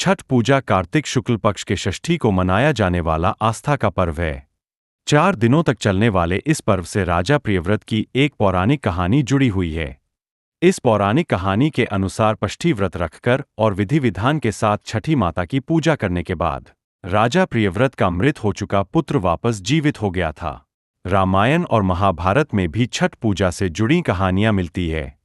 छठ पूजा कार्तिक शुक्ल पक्ष के षष्ठी को मनाया जाने वाला आस्था का पर्व है। 4 दिनों तक चलने वाले इस पर्व से राजा प्रियव्रत की एक पौराणिक कहानी जुड़ी हुई है। इस पौराणिक कहानी के अनुसार षष्ठी व्रत रखकर और विधि विधान के साथ छठी माता की पूजा करने के बाद राजा प्रियव्रत का मृत हो चुका पुत्र वापस जीवित हो गया था। रामायण और महाभारत में भी छठ पूजा से जुड़ी कहानियां मिलती है।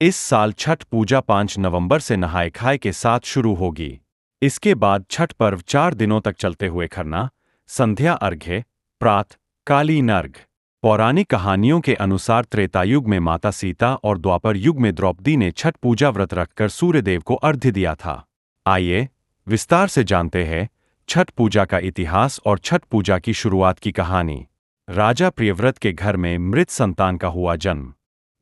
इस साल छठ पूजा 5 नवंबर से नहाय खाए के साथ शुरू होगी। इसके बाद छठ पर्व 4 दिनों तक चलते हुए खरना, संध्या अर्घ्य, प्रातः कालीन अर्घ्य। पौराणिक कहानियों के अनुसार त्रेतायुग में माता सीता और द्वापर युग में द्रौपदी ने छठ पूजा व्रत रखकर सूर्यदेव को अर्घ्य दिया था। आइए विस्तार से जानते हैं छठ पूजा का इतिहास और छठ पूजा की शुरुआत की कहानी। राजा प्रियव्रत के घर में मृत संतान का हुआ जन्म।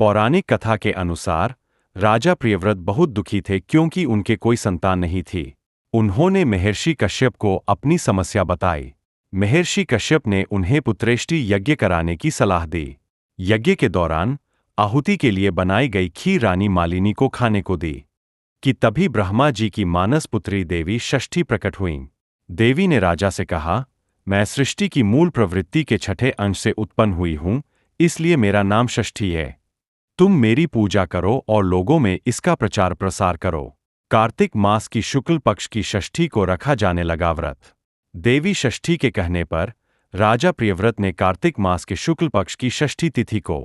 पौराणिक कथा के अनुसार राजा प्रियव्रत बहुत दुखी थे क्योंकि उनके कोई संतान नहीं थी। उन्होंने महर्षि कश्यप को अपनी समस्या बताई। महर्षि कश्यप ने उन्हें पुत्रेष्टि यज्ञ कराने की सलाह दी। यज्ञ के दौरान आहुति के लिए बनाई गई खीर रानी मालिनी को खाने को दी कि तभी ब्रह्मा जी की मानस पुत्री देवी षष्ठी प्रकट हुईं। देवी ने राजा से कहा, मैं सृष्टि की मूल प्रवृत्ति के छठे अंश से उत्पन्न हुई हूं, इसलिए मेरा नाम षष्ठी है। तुम मेरी पूजा करो और लोगों में इसका प्रचार प्रसार करो। कार्तिक मास की शुक्ल पक्ष की षष्ठी को रखा जाने लगा व्रत। देवी षष्ठी के कहने पर राजा प्रियव्रत ने कार्तिक मास के शुक्ल पक्ष की षष्ठी तिथि को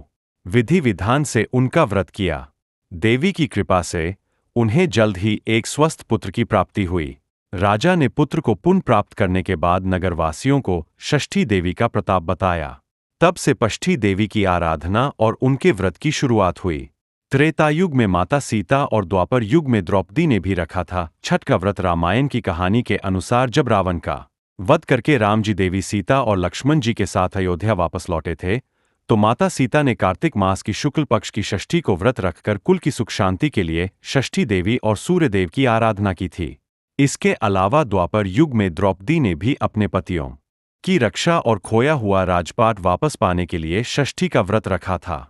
विधि विधान से उनका व्रत किया। देवी की कृपा से उन्हें जल्द ही एक स्वस्थ पुत्र की प्राप्ति हुई। राजा ने पुत्र को पुनः प्राप्त करने के बाद नगरवासियों को षष्ठी देवी का प्रताप बताया। तब से षष्ठी देवी की आराधना और उनके व्रत की शुरुआत हुई। त्रेता युग में माता सीता और द्वापर युग में द्रौपदी ने भी रखा था छठ का व्रत। रामायण की कहानी के अनुसार जब रावण का वध करके राम जी, देवी सीता और लक्ष्मण जी के साथ अयोध्या वापस लौटे थे, तो माता सीता ने कार्तिक मास की शुक्ल पक्ष की षष्ठी को व्रत रखकर कुल की सुख शांति के लिए षष्ठी देवी और सूर्यदेव की आराधना की थी। इसके अलावा द्वापर युग में द्रौपदी ने भी अपने पतियों की रक्षा और खोया हुआ राजपाट वापस पाने के लिए षष्ठी का व्रत रखा था।